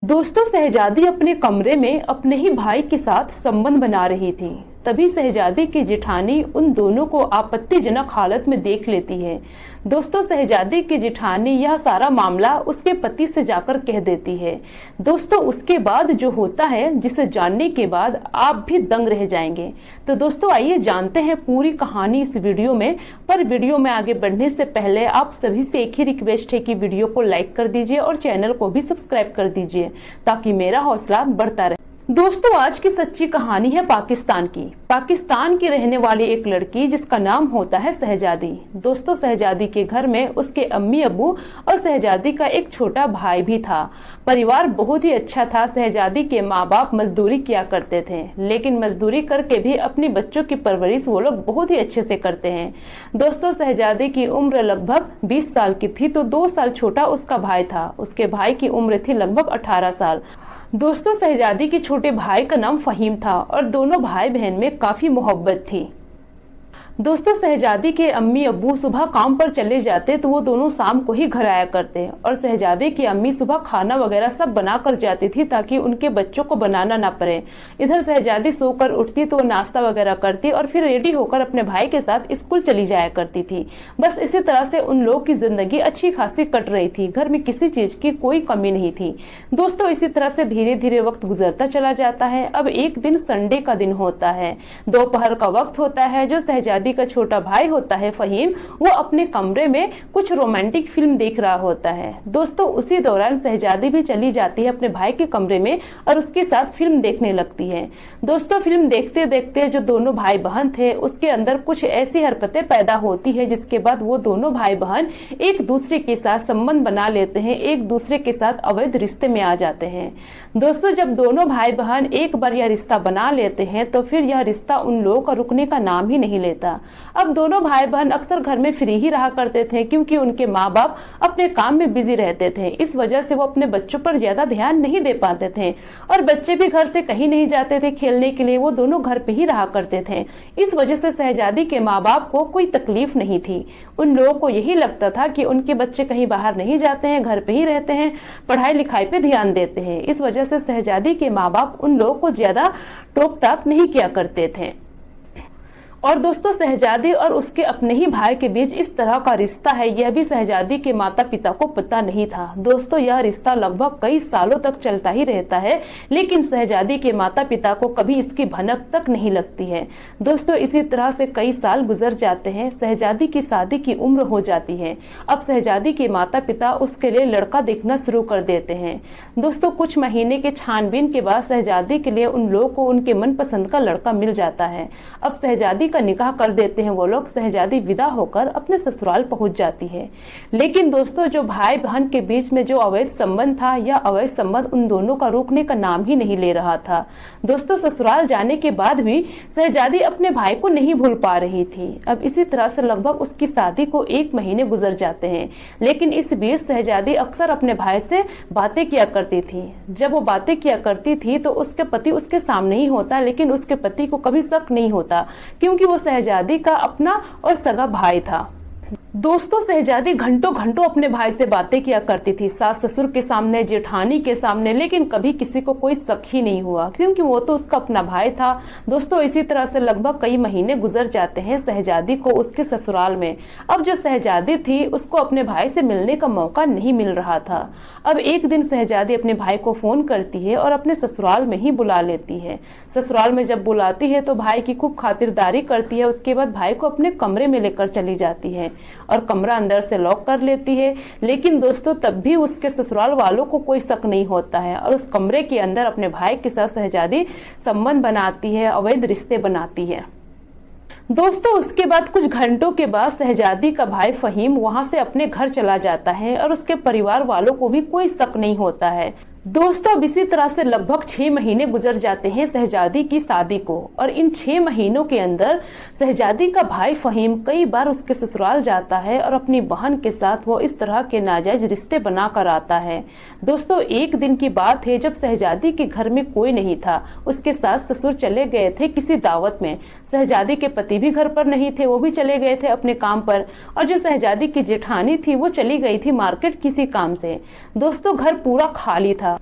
दोस्तों, शहजादी अपने कमरे में अपने ही भाई के साथ संबंध बना रही थी। तभी शहजादी की जेठानी उन दोनों को आपत्तिजनक हालत में देख लेती है। दोस्तों, शहजादी की जेठानी यह सारा मामला उसके पति से जाकर कह देती है। दोस्तों, उसके बाद जो होता है जिसे जानने के बाद आप भी दंग रह जाएंगे। तो दोस्तों, आइए जानते हैं पूरी कहानी इस वीडियो में। पर वीडियो में आगे बढ़ने से पहले आप सभी से एक ही रिक्वेस्ट है कि वीडियो को लाइक कर दीजिए और चैनल को भी सब्सक्राइब कर दीजिए ताकि मेरा हौसला बढ़ता रहे। दोस्तों, आज की सच्ची कहानी है पाकिस्तान की। पाकिस्तान की रहने वाली एक लड़की जिसका नाम होता है शहजादी। दोस्तों, शहजादी के घर में उसके अम्मी अब्बू और शहजादी का एक छोटा भाई भी था। परिवार बहुत ही अच्छा था। शहजादी के माँ बाप मजदूरी किया करते थे, लेकिन मजदूरी करके भी अपने बच्चों की परवरिश वो लोग बहुत ही अच्छे से करते हैं। दोस्तों, शहजादी की उम्र लगभग 20 साल की थी, तो 2 साल छोटा उसका भाई था। उसके भाई की उम्र थी लगभग 18 साल। दोस्तों, शहजादी के छोटे भाई का नाम फहीम था और दोनों भाई बहन में काफी मोहब्बत थी। दोस्तों, शहजादी के अम्मी अब्बू सुबह काम पर चले जाते तो वो दोनों शाम को ही घर आया करते और शहजादी की अम्मी सुबह खाना वगैरह सब बना कर जाती थी ताकि उनके बच्चों को बनाना ना पड़े। इधर शहजादी सोकर उठती तो नाश्ता वगैरह करती और फिर रेडी होकर अपने भाई के साथ स्कूल चली जाया करती थी। बस इसी तरह से उन लोगों की जिंदगी अच्छी खासी कट रही थी। घर में किसी चीज की कोई कमी नहीं थी। दोस्तों, इसी तरह से धीरे धीरे वक्त गुजरता चला जाता है। अब एक दिन संडे का दिन होता है, दोपहर का वक्त होता है। जो शहजादी का छोटा भाई होता है फहीम, वो अपने कमरे में कुछ रोमांटिक फिल्म देख रहा होता है। दोस्तों, उसी दौरान शहजादी भी चली जाती है अपने भाई के कमरे में और उसके साथ फिल्म देखने लगती है। दोस्तों, फिल्म देखते देखते जो दोनों भाई बहन थे उसके अंदर कुछ ऐसी हरकतें पैदा होती है जिसके बाद वो दोनों भाई बहन एक दूसरे के साथ संबंध बना लेते हैं, एक दूसरे के साथ अवैध रिश्ते में आ जाते हैं। दोस्तों, जब दोनों भाई बहन एक बार यह रिश्ता बना लेते हैं तो फिर यह रिश्ता उन लोगों का रुकने का नाम ही नहीं लेता। अब दोनों भाई बहन अक्सर घर में फ्री ही रहा करते थे क्योंकि उनके माँ बाप अपने काम में बिजी रहते थे। इस वजह से वो अपने बच्चों पर ज्यादा ध्यान नहीं दे पाते थे और बच्चे भी घर से कहीं नहीं जाते थे खेलने के लिए। वो दोनों घर पे ही रहा करते थे। इस वजह से शहजादी के माँ बाप को कोई तकलीफ नहीं थी। उन लोगों को यही लगता था कि उनके बच्चे कहीं बाहर नहीं जाते हैं, घर पे ही रहते हैं, पढ़ाई लिखाई पे ध्यान देते हैं। इस वजह से शहजादी के माँ बाप उन लोगों को ज्यादा टोक टाक नहीं किया करते थे। और दोस्तों, शहजादी और उसके अपने ही भाई के बीच इस तरह का रिश्ता है यह भी शहजादी के माता पिता को पता नहीं था। दोस्तों, यह रिश्ता लगभग कई सालों तक चलता ही रहता है, लेकिन शहजादी के माता पिता को कभी इसकी भनक तक नहीं लगती है। दोस्तों, इसी तरह से कई साल गुजर जाते हैं। शहजादी की शादी की उम्र हो जाती है। अब शहजादी के माता पिता उसके लिए लड़का देखना शुरू कर देते हैं। दोस्तों, कुछ महीने के छानबीन के बाद शहजादी के लिए उन लोगों को उनके मनपसंद का लड़का मिल जाता है। अब शहजादी का निकाह कर देते हैं वो लोग। शहजादी विदा होकर अपने ससुराल पहुंच जाती है। लेकिन दोस्तों, जो भाई बहन के बीच में जो अवैध संबंध था, यह अवैध संबंध उन दोनों का रुकने का नाम ही नहीं ले रहा था। दोस्तों, ससुराल जाने के बाद भी शहजादी अपने भाई को नहीं भूल पा रही थी। अब इसी तरह से लगभग उसकी शादी को 1 महीने गुजर जाते हैं, लेकिन इस बीच शहजादी अक्सर अपने भाई से बातें किया करती थी। जब वो बातें किया करती थी तो उसके पति उसके सामने ही होता, लेकिन उसके पति को कभी शक नहीं होता क्योंकि वो शहजादी का अपना और सगा भाई था। दोस्तों, शहजादी घंटों घंटों अपने भाई से बातें किया करती थी, सास ससुर के सामने, जेठानी के सामने, लेकिन कभी किसी को कोई शक ही नहीं हुआ क्योंकि वो तो उसका अपना भाई था। दोस्तों, इसी तरह से लगभग कई महीने गुजर जाते हैं शहजादी को उसके ससुराल में। अब जो शहजादी थी उसको अपने भाई से मिलने का मौका नहीं मिल रहा था। अब एक दिन शहजादी अपने भाई को फोन करती है और अपने ससुराल में ही बुला लेती है। ससुराल में जब बुलाती है तो भाई की खूब खातिरदारी करती है। उसके बाद भाई को अपने कमरे में लेकर चली जाती है और कमरा अंदर से लॉक कर लेती है। लेकिन दोस्तों, तब भी उसके ससुराल वालों को कोई शक नहीं होता है और उस कमरे के अंदर अपने भाई के साथ शहजादी संबंध बनाती है, अवैध रिश्ते बनाती है। दोस्तों, उसके बाद कुछ घंटों के बाद शहजादी का भाई फहीम वहां से अपने घर चला जाता है और उसके परिवार वालों को भी कोई शक नहीं होता है। दोस्तों, अब इसी तरह से लगभग 6 महीने गुजर जाते हैं शहजादी की शादी को और इन 6 महीनों के अंदर शहजादी का भाई फहीम कई बार उसके ससुराल जाता है और अपनी बहन के साथ वो इस तरह के नाजायज रिश्ते बना कर आता है। दोस्तों, एक दिन की बात है जब शहजादी के घर में कोई नहीं था। उसके सास ससुर चले गए थे किसी दावत में। शहजादी के पति भी घर पर नहीं थे, वो भी चले गए थे अपने काम पर और जो शहजादी की जेठानी थी वो चली गई थी मार्केट किसी काम से। दोस्तों, घर पूरा खाली था।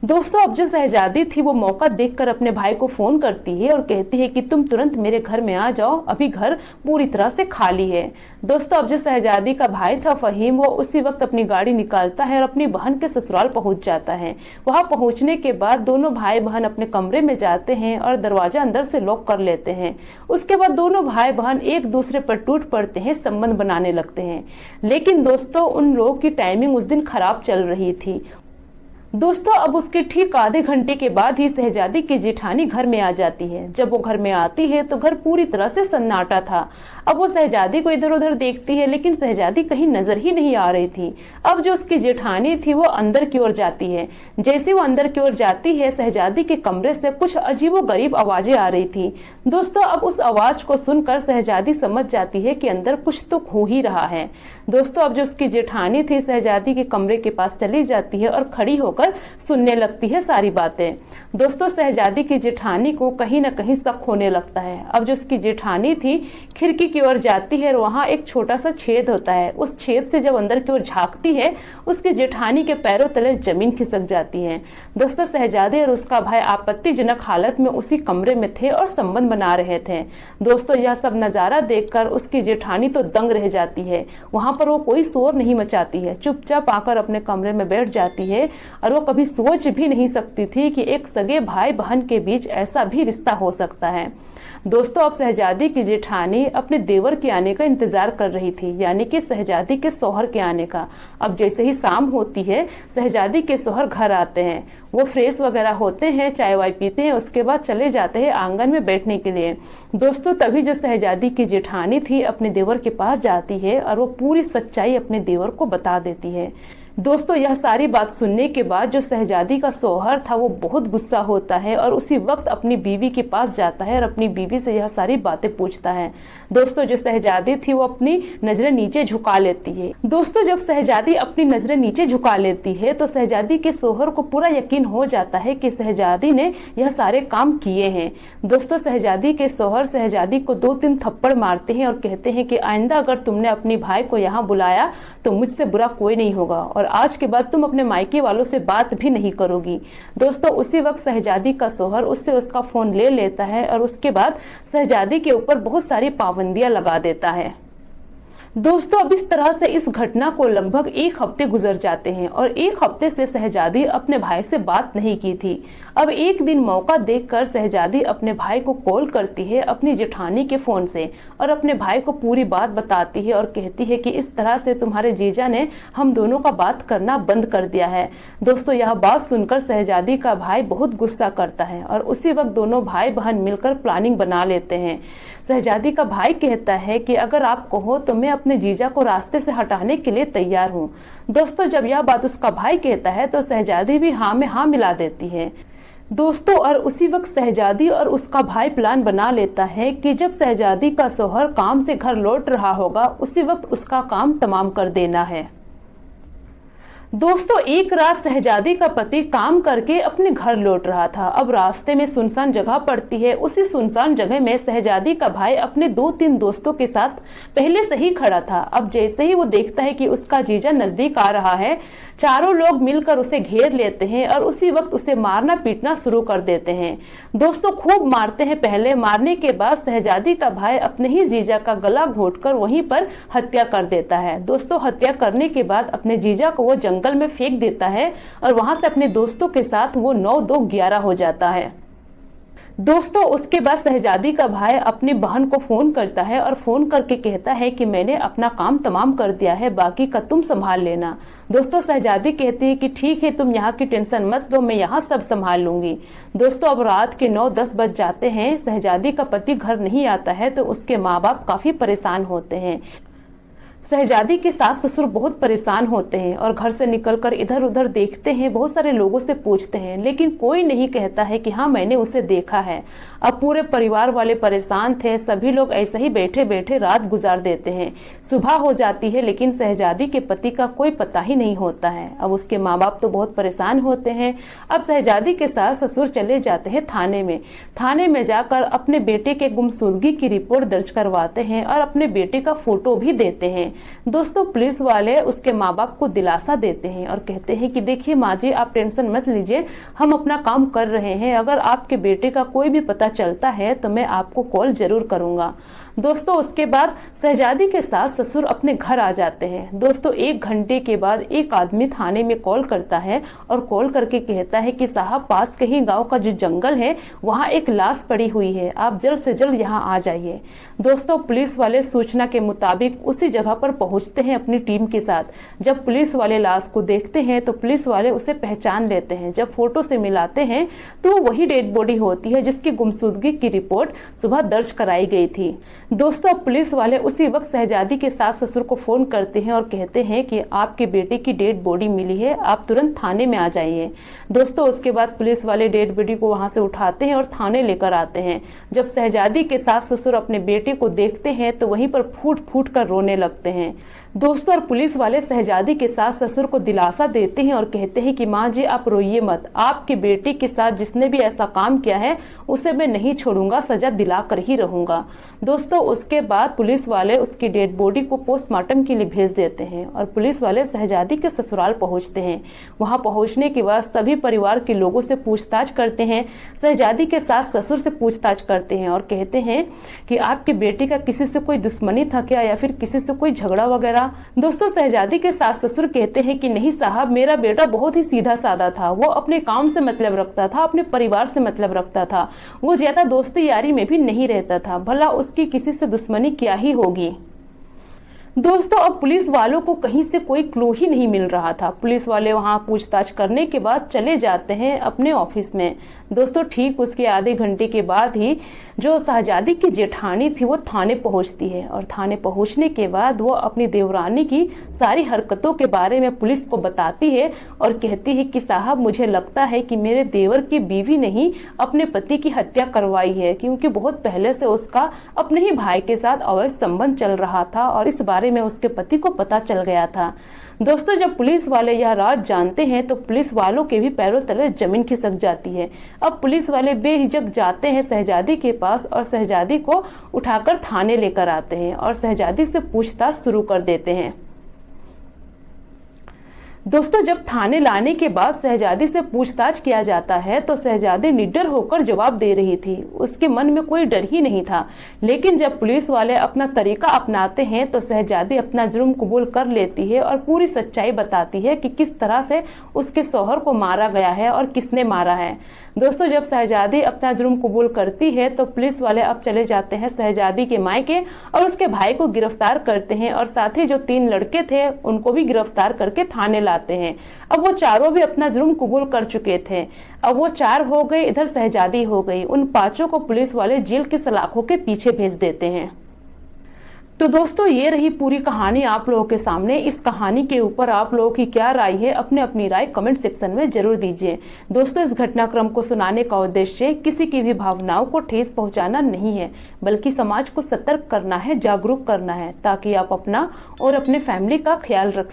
दोस्तों अब जो शहजादी थी वो मौका देखकर अपने भाई को फोन करती है और कहती है कि तुम तुरंत मेरे घर में आ जाओ, अभी घर पूरी तरह से खाली है। दोस्तों अब जो शहजादी का भाई था फहीम, वो उसी वक्त अपनी गाड़ी निकालता है और अपनी बहन के ससुराल पहुंच जाता है। वहां पहुंचने के बाद दोनों भाई बहन अपने कमरे में जाते हैं और दरवाजा अंदर से लॉक कर लेते हैं। उसके बाद दोनों भाई बहन एक दूसरे पर टूट पड़ते हैं, संबंध बनाने लगते हैं। लेकिन दोस्तों उन लोगों की टाइमिंग उस दिन खराब चल रही थी। दोस्तों अब उसके ठीक आधे घंटे के बाद ही शहजादी की जेठानी घर में आ जाती है। जब वो घर में आती है तो घर पूरी तरह से सन्नाटा था। अब वो शहजादी को इधर उधर देखती है, लेकिन शहजादी कहीं नजर ही नहीं आ रही थी। अब जो उसकी जेठानी थी वो अंदर की ओर जाती है। जैसे वो अंदर की ओर जाती है, शहजादी के कमरे से कुछ अजीबोगरीब आवाजें आ रही थी। दोस्तों अब उस आवाज को सुनकर शहजादी समझ जाती है कि अंदर कुछ तो हो ही रहा है। दोस्तों अब जो उसकी जेठानी थी शहजादी के कमरे के पास चली जाती है और खड़ी होकर सुनने लगती है सारी बातें। दोस्तों शहजादी की जेठानी को कहीं ना कहीं शक होने लगता है। अब जो उसकी जेठानी थी खिड़की की ओर जाती है और वहां एक छोटा सा छेद होता है। उस छेद से जब अंदर की ओर झांकती है, उसकी जेठानी के पैरों तले जमीन खिसक जाती है। दोस्तों शहजादी और उसका भाई आपत्तिजनक हालत में उसी कमरे में थे और संबंध बना रहे थे। दोस्तों यह सब नजारा देखकर उसकी जेठानी तो दंग रह जाती है। वहां पर वो कोई शोर नहीं मचाती है, चुपचाप आकर अपने कमरे में बैठ जाती है। और वो कभी सोच भी नहीं सकती थी कि एक सगे भाई बहन के बीच ऐसा भी रिश्ता हो सकता है। दोस्तों अब शहजादी की जेठानी अपने देवर के आने का इंतजार कर रही थी, यानी कि शहजादी के शौहर के आने का। अब जैसे ही शाम होती है, शहजादी के शौहर घर आते हैं। वो फ्रेश वगैरह होते हैं, चाय वाय पीते हैं, उसके बाद चले जाते हैं आंगन में बैठने के लिए। दोस्तों तभी जो शहजादी की जेठानी थी अपने देवर के पास जाती है और वो पूरी सच्चाई अपने देवर को बता देती है। दोस्तों यह सारी बात सुनने के बाद जो शहजादी का शौहर था वो बहुत गुस्सा होता है और उसी वक्त अपनी बीवी के पास जाता है और अपनी बीवी से यह सारी बातें पूछता है। दोस्तों जो शहजादी थी वो अपनी नजरें नीचे झुका लेती है। दोस्तों जब शहजादी अपनी नजरें नीचे झुका लेती है तो शहजादी के शौहर को पूरा यकीन हो जाता है कि शहजादी ने यह सारे काम किए हैं। दोस्तों शहजादी के शौहर शहजादी को 2-3 थप्पड़ मारते हैं और कहते हैं कि आइंदा अगर तुमने अपने भाई को यहाँ बुलाया तो मुझसे बुरा कोई नहीं होगा और आज के बाद तुम अपने मायके वालों से बात भी नहीं करोगी। दोस्तों उसी वक्त शहजादी का शौहर उससे उसका फोन ले लेता है और उसके बाद शहजादी के ऊपर बहुत सारी पाबंदियां लगा देता है। दोस्तों अब इस तरह से इस घटना को लगभग 1 हफ्ते गुजर जाते हैं और 1 हफ्ते से शहजादी अपने भाई से बात नहीं की थी। अब एक दिन मौका देखकर शहजादी अपने भाई को कॉल करती है अपनी जेठानी के फोन से और अपने भाई को पूरी बात बताती है और कहती है कि इस तरह से तुम्हारे जीजा ने हम दोनों का बात करना बंद कर दिया है। दोस्तों यह बात सुनकर शहजादी का भाई बहुत गुस्सा करता है और उसी वक्त दोनों भाई बहन मिलकर प्लानिंग बना लेते हैं। शहजादी का भाई कहता है कि अगर आप कहो तो मैं अपने जीजा को रास्ते से हटाने के लिए तैयार हूँ। दोस्तों जब यह बात उसका भाई कहता है तो शहजादी भी हाँ में हाँ मिला देती है। दोस्तों और उसी वक्त शहजादी और उसका भाई प्लान बना लेता है कि जब शहजादी का शौहर काम से घर लौट रहा होगा उसी वक्त उसका काम तमाम कर देना है। दोस्तों एक रात शहजादी का पति काम करके अपने घर लौट रहा था। अब रास्ते में सुनसान जगह पड़ती है। उसी सुनसान जगह में शहजादी का भाई अपने 2-3 दोस्तों के साथ पहले से ही खड़ा था। अब जैसे ही वो देखता है कि उसका जीजा नजदीक आ रहा है, चारों लोग मिलकर उसे घेर लेते हैं और उसी वक्त उसे मारना पीटना शुरू कर देते हैं। दोस्तों खूब मारते हैं। पहले मारने के बाद शहजादी का भाई अपने ही जीजा का गला घोंटकर वहीं पर हत्या कर देता है। दोस्तों हत्या करने के बाद अपने जीजा को वो जंगल में फेंक देता है और वहां से अपने दोस्तों के साथ वो 9-2-11 हो जाता है। दोस्तों उसके बाद शहजादी का भाई अपनी बहन को फोन करता है और फोन करके कहता है कि मैंने अपना काम तमाम कर दिया है, बाकी का तुम संभाल लेना। दोस्तों शहजादी कहती है कि ठीक है, तुम यहाँ की टेंशन मत लो, मैं यहाँ सब संभाल लूंगी। दोस्तों अब रात के 9-10 बज जाते हैं। शहजादी का पति घर नहीं आता है तो उसके माँ बाप काफी परेशान होते हैं। शहजादी के सास ससुर बहुत परेशान होते हैं और घर से निकलकर इधर उधर देखते हैं, बहुत सारे लोगों से पूछते हैं, लेकिन कोई नहीं कहता है कि हाँ मैंने उसे देखा है। अब पूरे परिवार वाले परेशान थे। सभी लोग ऐसे ही बैठे बैठे रात गुजार देते हैं। सुबह हो जाती है लेकिन शहजादी के पति का कोई पता ही नहीं होता है। अब उसके माँ बाप तो बहुत परेशान होते हैं। अब शहजादी के सास ससुर चले जाते हैं थाने में। थाने में जाकर अपने बेटे के गुमशुदगी की रिपोर्ट दर्ज करवाते हैं और अपने बेटे का फोटो भी देते हैं। दोस्तों पुलिस वाले उसके माँ बाप को दिलासा देते हैं और कहते हैं कि देखिए माँ जी, आप टेंशन मत लीजिए, हम अपना काम कर रहे हैं। अगर आपके बेटे का कोई भी पता चलता है तो मैं आपको कॉल जरूर करूंगा। दोस्तों उसके बाद शहजादी के सास ससुर अपने घर आ जाते हैं। दोस्तों 1 घंटे के बाद एक आदमी थाने में कॉल करता है और कॉल करके कहता है कि साहब, पास कहीं गांव का जो जंगल है वहां एक लाश पड़ी हुई है, आप जल्द से जल्द यहां आ जाइए। दोस्तों पुलिस वाले सूचना के मुताबिक उसी जगह पर पहुंचते हैं अपनी टीम के साथ। जब पुलिस वाले लाश को देखते हैं तो पुलिस वाले उसे पहचान लेते हैं। जब फोटो से मिलाते हैं तो वही डेड बॉडी होती है जिसकी गुमशुदगी की रिपोर्ट सुबह दर्ज कराई गई थी। दोस्तों पुलिस वाले उसी वक्त शहजादी के सास ससुर को फोन करते हैं और कहते हैं कि आपके बेटे की डेड बॉडी मिली है, आप तुरंत थाने में आ जाइए। दोस्तों उसके बाद पुलिस वाले डेड बॉडी को वहां से उठाते हैं और थाने लेकर आते हैं। जब शहजादी के सास ससुर अपने बेटे को देखते हैं तो वहीं पर फूट फूट कर रोने लगते हैं। दोस्तों और पुलिस वाले शहजादी के सास ससुर को दिलासा देते हैं और कहते हैं कि माँ जी आप रोइए मत, आपके बेटे के साथ जिसने भी ऐसा काम किया है उसे मैं नहीं छोड़ूंगा, सजा दिला कर ही रहूंगा। दोस्तों उसके बाद पुलिस वाले उसकी डेड बॉडी को पोस्टमार्टम के लिए भेज देते हैं और पुलिस वाले शहजादी के ससुराल पहुंचते हैं। वहां पहुंचने के बाद सभी परिवार के लोगों से पूछताछ करते हैं। शहजादी के सास ससुर से पूछताछ करते हैं और कहते हैं कि आपके बेटे का किसी से कोई दुश्मनी था क्या, या फिर किसी से कोई झगड़ा वगैरह। दोस्तों शहजादी के सास ससुर कहते हैं कि नहीं साहब, मेरा बेटा बहुत ही सीधा साधा था, वो अपने काम से मतलब रखता था, अपने परिवार से मतलब रखता था, वो ज्यादा दोस्ती यारी में भी नहीं रहता था, भला उसकी किसी से दुश्मनी क्या ही होगी। दोस्तों अब पुलिस वालों को कहीं से कोई क्लू ही नहीं मिल रहा था। पुलिस वाले वहां पूछताछ करने के बाद चले जाते हैं अपने ऑफिस में। दोस्तों ठीक उसके आधे घंटे के बाद ही जो शहजादी की जेठानी थी वो थाने पहुंचती है और थाने पहुंचने के बाद वो अपनी देवरानी की सारी हरकतों के बारे में पुलिस को बताती है और कहती है कि साहब मुझे लगता है कि मेरे देवर की बीवी ने ही अपने पति की हत्या करवाई है, क्योंकि बहुत पहले से उसका अपने ही भाई के साथ अवैध संबंध चल रहा था और इस बारे में उसके पति को पता चल गया था। दोस्तों जब पुलिस वाले यह राज जानते हैं तो पुलिस वालों के भी पैरों तले जमीन खिसक जाती है। अब पुलिस वाले बेहिचक जाते हैं शहजादी के पास और शहजादी को उठाकर थाने लेकर आते हैं और शहजादी से पूछताछ शुरू कर देते हैं। दोस्तों जब थाने लाने के बाद शहजादी से पूछताछ किया जाता है तो शहजादी निडर होकर जवाब दे रही थी, उसके मन में कोई डर ही नहीं था। लेकिन जब पुलिस वाले अपना तरीका अपनाते हैं तो शहजादी अपना जुर्म कबूल कर लेती है और पूरी सच्चाई बताती है कि किस तरह से उसके शौहर को मारा गया है और किसने मारा है। दोस्तों जब शहजादी अपना जुर्म कबूल करती है तो पुलिस वाले अब चले जाते हैं शहजादी के मायके और उसके भाई को गिरफ्तार करते हैं और साथ ही जो 3 लड़के थे उनको भी गिरफ्तार करके थाने लाते हैं। अब वो चारों भी अपना जुर्म कबूल कर चुके थे। अब वो 4 हो गए, इधर शहजादी हो गई। उन 5 को पुलिस वाले जेल की सलाखों के पीछे भेज देते हैं। तो दोस्तों ये रही पूरी कहानी आप लोगों के सामने। इस कहानी के ऊपर आप लोगों की क्या राय है, अपने अपनी राय कमेंट सेक्शन में जरूर दीजिए। दोस्तों इस घटनाक्रम को सुनाने का उद्देश्य किसी की भी भावनाओं को ठेस पहुंचाना नहीं है, बल्कि समाज को सतर्क करना है, जागरूक करना है, ताकि आप अपना और अपने फैमिली का ख्याल रख सकें।